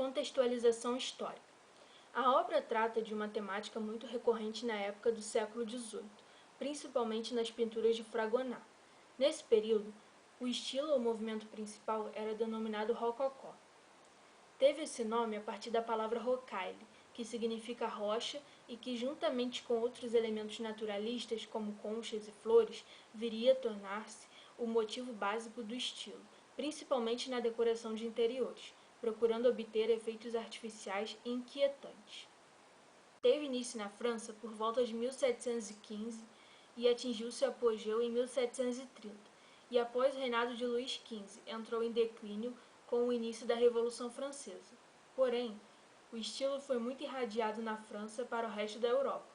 Contextualização histórica. A obra trata de uma temática muito recorrente na época do século XVIII, principalmente nas pinturas de Fragonard. Nesse período, o estilo ou movimento principal era denominado rococó. Teve esse nome a partir da palavra rocaille, que significa rocha e que, juntamente com outros elementos naturalistas, como conchas e flores, viria a tornar-se o motivo básico do estilo, principalmente na decoração de interiores, procurando obter efeitos artificiais inquietantes. Teve início na França por volta de 1715 e atingiu seu apogeu em 1730, e após o reinado de Luís XV entrou em declínio com o início da Revolução Francesa. Porém, o estilo foi muito irradiado na França para o resto da Europa,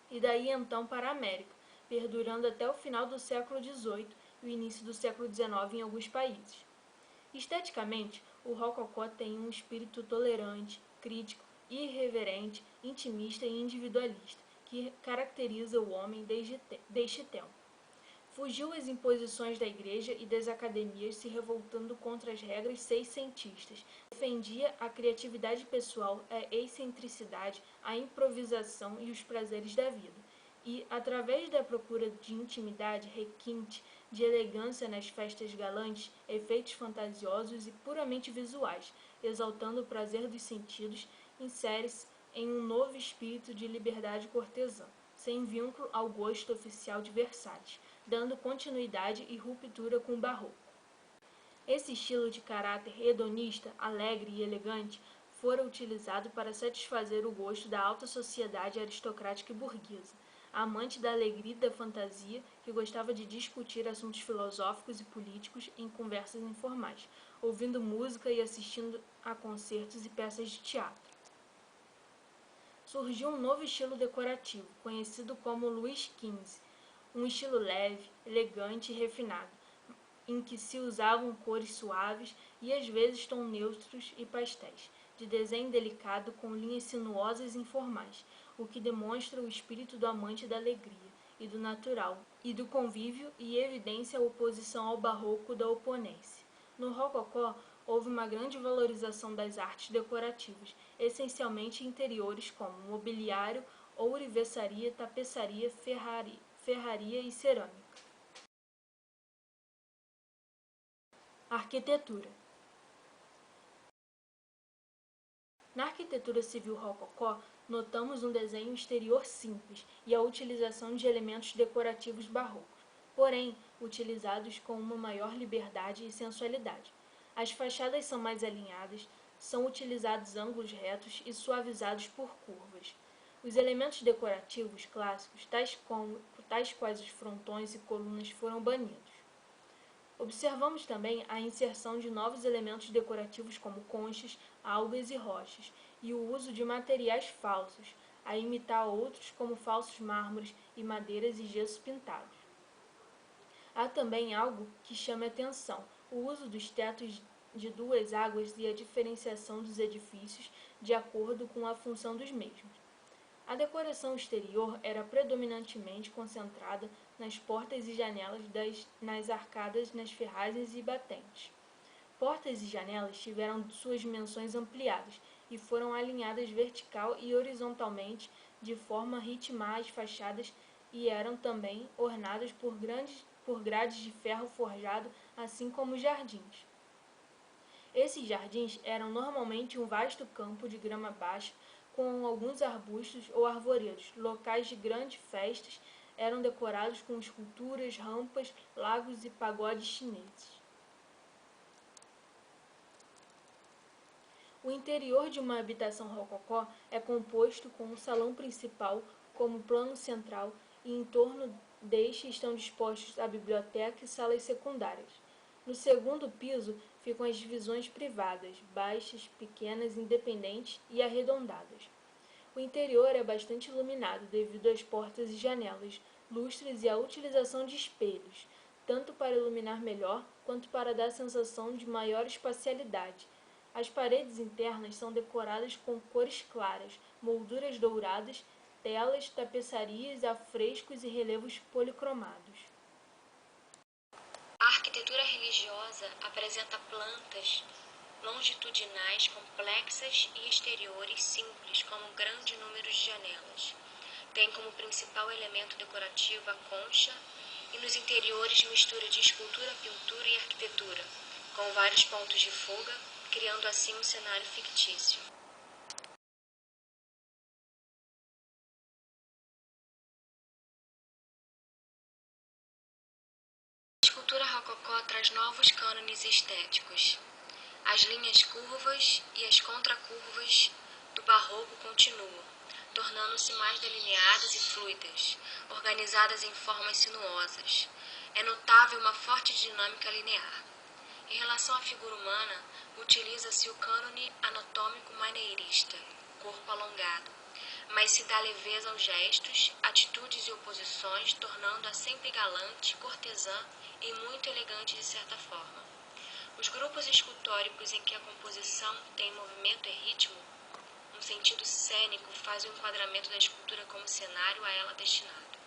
e daí então para a América, perdurando até o final do século XVIII e o início do século XIX em alguns países. Esteticamente, o rococó tem um espírito tolerante, crítico, irreverente, intimista e individualista, que caracteriza o homem desde tempo. Fugiu às imposições da igreja e das academias, se revoltando contra as regras seiscentistas. Defendia a criatividade pessoal, a excentricidade, a improvisação e os prazeres da vida. E, através da procura de intimidade, requinte, de elegância nas festas galantes, efeitos fantasiosos e puramente visuais, exaltando o prazer dos sentidos, insere-se em um novo espírito de liberdade cortesã, sem vínculo ao gosto oficial de Versalhes, dando continuidade e ruptura com o barroco. Esse estilo de caráter hedonista, alegre e elegante fora utilizado para satisfazer o gosto da alta sociedade aristocrática e burguesa, amante da alegria e da fantasia, que gostava de discutir assuntos filosóficos e políticos em conversas informais, ouvindo música e assistindo a concertos e peças de teatro. Surgiu um novo estilo decorativo, conhecido como Luís XV, um estilo leve, elegante e refinado, em que se usavam cores suaves e às vezes tons neutros e pastéis, de desenho delicado com linhas sinuosas e informais, o que demonstra o espírito do amante da alegria e do natural, e do convívio e evidencia a oposição ao barroco da oponência. No rococó, houve uma grande valorização das artes decorativas, essencialmente interiores como mobiliário, ourivesaria, tapeçaria, ferraria e cerâmica. Arquitetura. Na arquitetura civil rococó, notamos um desenho exterior simples e a utilização de elementos decorativos barrocos, porém utilizados com uma maior liberdade e sensualidade. As fachadas são mais alinhadas, são utilizados ângulos retos e suavizados por curvas. Os elementos decorativos clássicos, tais quais os frontões e colunas, foram banidos. Observamos também a inserção de novos elementos decorativos como conchas, algas e rochas, e o uso de materiais falsos, a imitar outros como falsos mármores e madeiras e gesso pintados. Há também algo que chama a atenção: o uso dos tetos de duas águas e a diferenciação dos edifícios de acordo com a função dos mesmos. A decoração exterior era predominantemente concentrada nas portas e janelas, nas arcadas, nas ferragens e batentes. Portas e janelas tiveram suas dimensões ampliadas e foram alinhadas vertical e horizontalmente de forma a ritmar as fachadas, e eram também ornadas por grades de ferro forjado, assim como jardins. Esses jardins eram normalmente um vasto campo de grama baixa, com alguns arbustos ou arvoredos. Locais de grandes festas eram decorados com esculturas, rampas, lagos e pagodes chineses. O interior de uma habitação rococó é composto com um salão principal como plano central, e em torno deste estão dispostos a biblioteca e salas secundárias. No segundo piso ficam as divisões privadas, baixas, pequenas, independentes e arredondadas. O interior é bastante iluminado devido às portas e janelas, lustres e à utilização de espelhos, tanto para iluminar melhor quanto para dar a sensação de maior espacialidade. As paredes internas são decoradas com cores claras, molduras douradas, telas, tapeçarias, afrescos e relevos policromados. A arquitetura religiosa apresenta plantas longitudinais complexas e exteriores simples, como um grande número de janelas. Tem como principal elemento decorativo a concha e nos interiores mistura de escultura, pintura e arquitetura, com vários pontos de fuga, criando assim um cenário fictício. A escultura rococó traz novos cânones estéticos. As linhas curvas e as contracurvas do barroco continuam, tornando-se mais delineadas e fluidas, organizadas em formas sinuosas. É notável uma forte dinâmica linear. Em relação à figura humana, utiliza-se o cânone anatômico maneirista, corpo alongado, mas se dá leveza aos gestos, atitudes e oposições, tornando-a sempre galante, cortesã e muito elegante de certa forma. Os grupos escultóricos em que a composição tem movimento e ritmo, um sentido cênico, faz o enquadramento da escultura como cenário a ela destinado.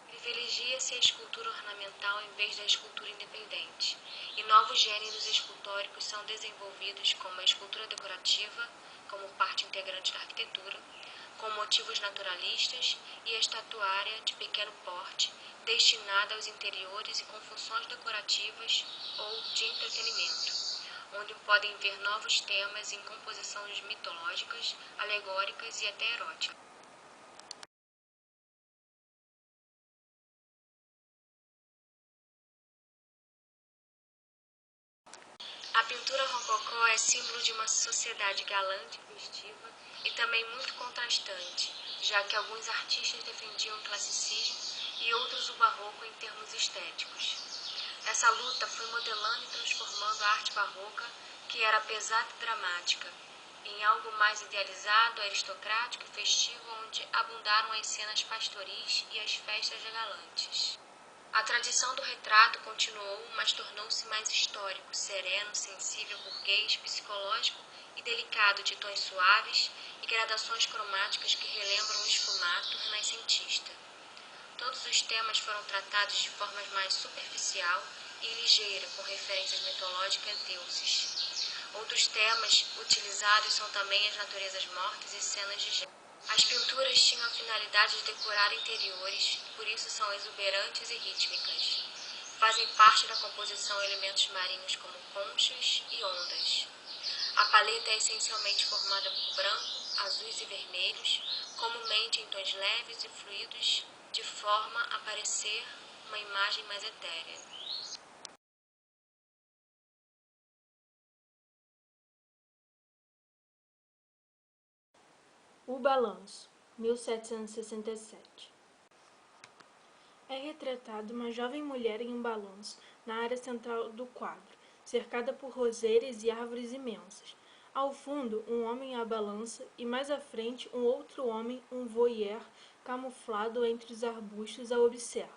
Privilegia-se a escultura ornamental em vez da escultura independente, e novos gêneros escultóricos são desenvolvidos como a escultura decorativa, como parte integrante da arquitetura, com motivos naturalistas, e a estatuária de pequeno porte, destinada aos interiores e com funções decorativas ou de entretenimento, onde podem ver novos temas em composições mitológicas, alegóricas e até eróticas. A pintura rococó é símbolo de uma sociedade galante e festiva e também muito contrastante, já que alguns artistas defendiam o classicismo e outros o barroco em termos estéticos. Essa luta foi modelando e transformando a arte barroca, que era pesada e dramática, em algo mais idealizado, aristocrático e festivo, onde abundaram as cenas pastoris e as festas galantes. A tradição do retrato continuou, mas tornou-se mais histórico, sereno, sensível, burguês, psicológico e delicado, de tons suaves e gradações cromáticas que relembram o esfumato renascentista. Todos os temas foram tratados de forma mais superficial e ligeira, com referências mitológicas a deuses. Outros temas utilizados são também as naturezas mortas e cenas de gênero. As pinturas tinham a finalidade de decorar interiores, por isso são exuberantes e rítmicas. Fazem parte da composição elementos marinhos como conchas e ondas. A paleta é essencialmente formada por branco, azuis e vermelhos, comumente em tons leves e fluidos, de forma a parecer uma imagem mais etérea. O Balanço, 1767. É retratada uma jovem mulher em um balanço na área central do quadro, cercada por roseiras e árvores imensas. Ao fundo, um homem à balança e mais à frente um outro homem, um voyeur, camuflado entre os arbustos, a observa.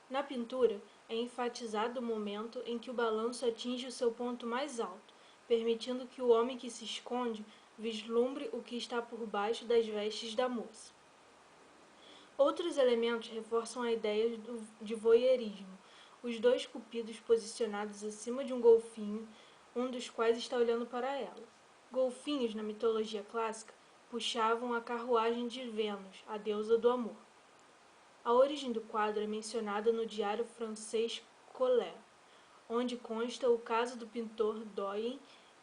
Na pintura, é enfatizado o momento em que o balanço atinge o seu ponto mais alto, permitindo que o homem que se esconde vislumbre o que está por baixo das vestes da moça. Outros elementos reforçam a ideia de voyeurismo. Os dois cupidos posicionados acima de um golfinho, um dos quais está olhando para ela. Golfinhos, na mitologia clássica, puxavam a carruagem de Vênus, a deusa do amor. A origem do quadro é mencionada no diário francês Collet, onde consta o caso do pintor Doyen,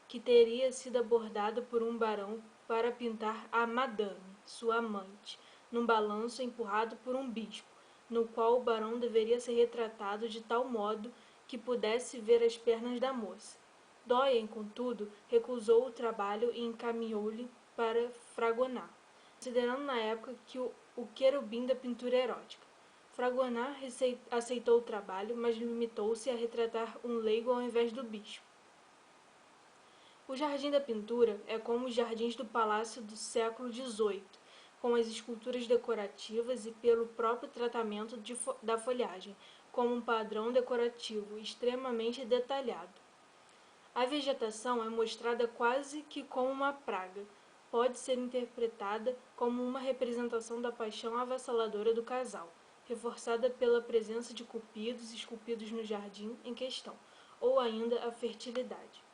que teria sido abordado por um barão para pintar a Madame, sua amante, num balanço empurrado por um bispo, no qual o barão deveria ser retratado de tal modo que pudesse ver as pernas da moça. Doyen, contudo, recusou o trabalho e encaminhou-lhe para Fragonard, considerando na época que o querubim da pintura erótica. Fragonard aceitou o trabalho, mas limitou-se a retratar um leigo ao invés do bispo. O jardim da pintura é como os jardins do palácio do século XVIII, com as esculturas decorativas e pelo próprio tratamento da folhagem, como um padrão decorativo extremamente detalhado. A vegetação é mostrada quase que como uma praga. Pode ser interpretada como uma representação da paixão avassaladora do casal, reforçada pela presença de cupidos esculpidos no jardim em questão, ou ainda a fertilidade.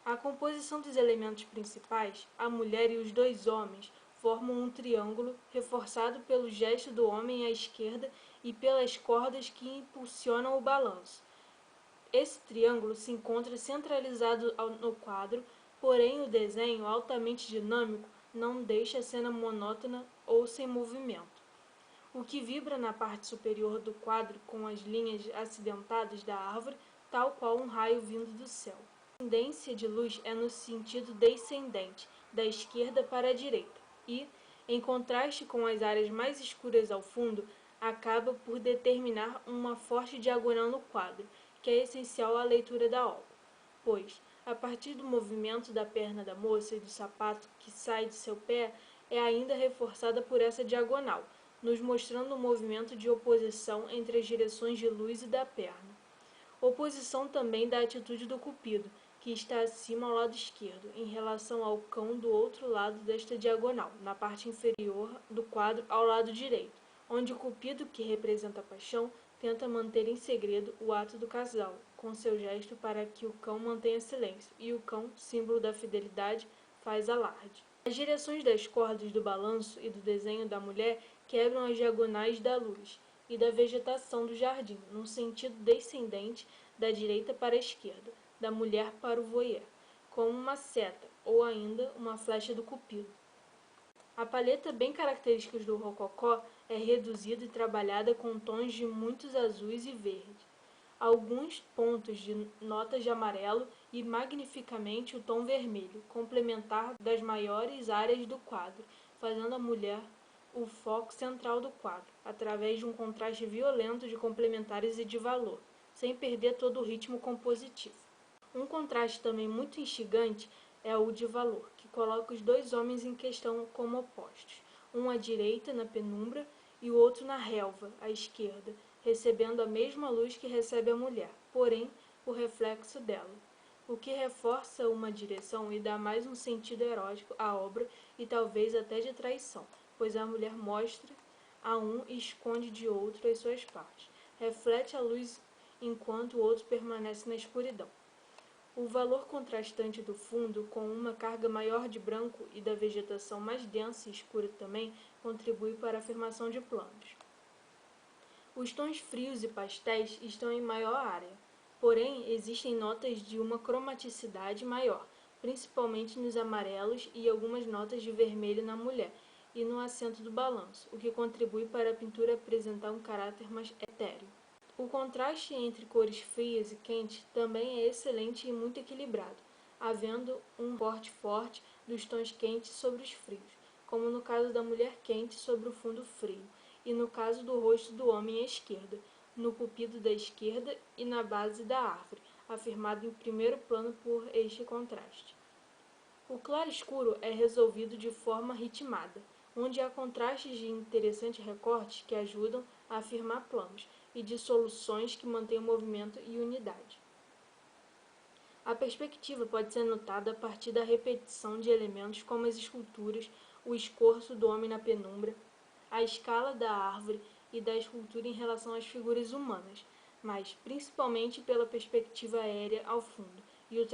A composição dos elementos principais, a mulher e os dois homens, formam um triângulo reforçado pelo gesto do homem à esquerda e pelas cordas que impulsionam o balanço. Esse triângulo se encontra centralizado no quadro, porém o desenho, altamente dinâmico, não deixa a cena monótona ou sem movimento. O que vibra na parte superior do quadro com as linhas acidentadas da árvore, tal qual um raio vindo do céu. A tendência de luz é no sentido descendente, da esquerda para a direita, e, em contraste com as áreas mais escuras ao fundo, acaba por determinar uma forte diagonal no quadro, que é essencial à leitura da obra, pois, a partir do movimento da perna da moça e do sapato que sai de seu pé, é ainda reforçada por essa diagonal, nos mostrando um movimento de oposição entre as direções de luz e da perna. Oposição também da atitude do cupido, que está acima ao lado esquerdo, em relação ao cão do outro lado desta diagonal, na parte inferior do quadro ao lado direito, onde o cupido, que representa a paixão, tenta manter em segredo o ato do casal, com seu gesto para que o cão mantenha silêncio, e o cão, símbolo da fidelidade, faz alarde. As direções das cordas do balanço e do desenho da mulher quebram as diagonais da luz e da vegetação do jardim, num sentido descendente da direita para a esquerda, da mulher para o voyeur, como uma seta ou ainda uma flecha do cupido. A paleta bem característica do rococó é reduzida e trabalhada com tons de muitos azuis e verdes, alguns pontos de notas de amarelo e magnificamente o tom vermelho, complementar das maiores áreas do quadro, fazendo a mulher o foco central do quadro, através de um contraste violento de complementares e de valor, sem perder todo o ritmo compositivo. Um contraste também muito instigante é o de valor, que coloca os dois homens em questão como opostos, um à direita, na penumbra, e o outro na relva, à esquerda, recebendo a mesma luz que recebe a mulher, porém, o reflexo dela, o que reforça uma direção e dá mais um sentido erótico à obra e talvez até de traição, pois a mulher mostra a um e esconde de outro as suas partes, reflete a luz enquanto o outro permanece na escuridão. O valor contrastante do fundo, com uma carga maior de branco e da vegetação mais densa e escura também, contribui para a afirmação de planos. Os tons frios e pastéis estão em maior área, porém existem notas de uma cromaticidade maior, principalmente nos amarelos e algumas notas de vermelho na mulher e no acento do balanço, o que contribui para a pintura apresentar um caráter mais etéreo. O contraste entre cores frias e quentes também é excelente e muito equilibrado, havendo um corte forte dos tons quentes sobre os frios, como no caso da mulher quente sobre o fundo frio, e no caso do rosto do homem à esquerda, no cupido da esquerda e na base da árvore, afirmado em primeiro plano por este contraste. O claro-escuro é resolvido de forma ritmada, onde há contrastes de interessantes recortes que ajudam a afirmar planos, e de soluções que mantêm o movimento e unidade. A perspectiva pode ser notada a partir da repetição de elementos como as esculturas, o escorço do homem na penumbra, a escala da árvore e da escultura em relação às figuras humanas, mas principalmente pela perspectiva aérea ao fundo e o